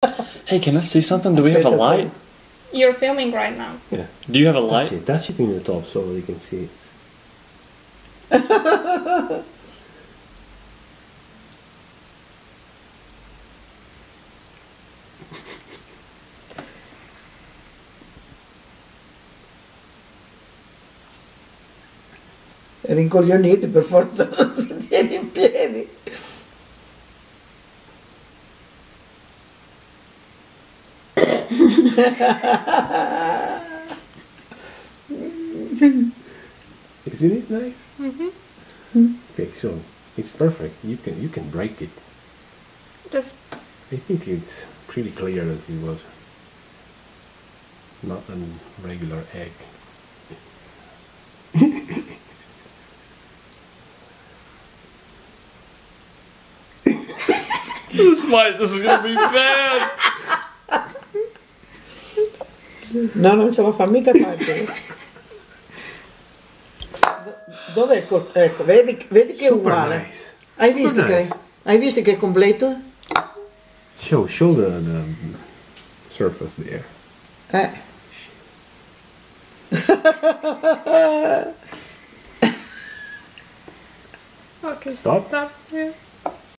Hey, can I see something? Do we have a light? You're filming right now. Yeah. Do you have a light? Touch it in the top so you can see it. Rincoglionito, per forza non si tiene in piedi. Isn't it nice? Mm-hmm. Okay, so it's perfect. You can break it. Just I think it's pretty clear that it was not a regular egg. This is gonna be bad. No, non ce la fa mica facile. Dov'è il ecco, vedi che è uguale. Nice. Hai visto che è completo? Show the surface there. okay. Stop. Yeah.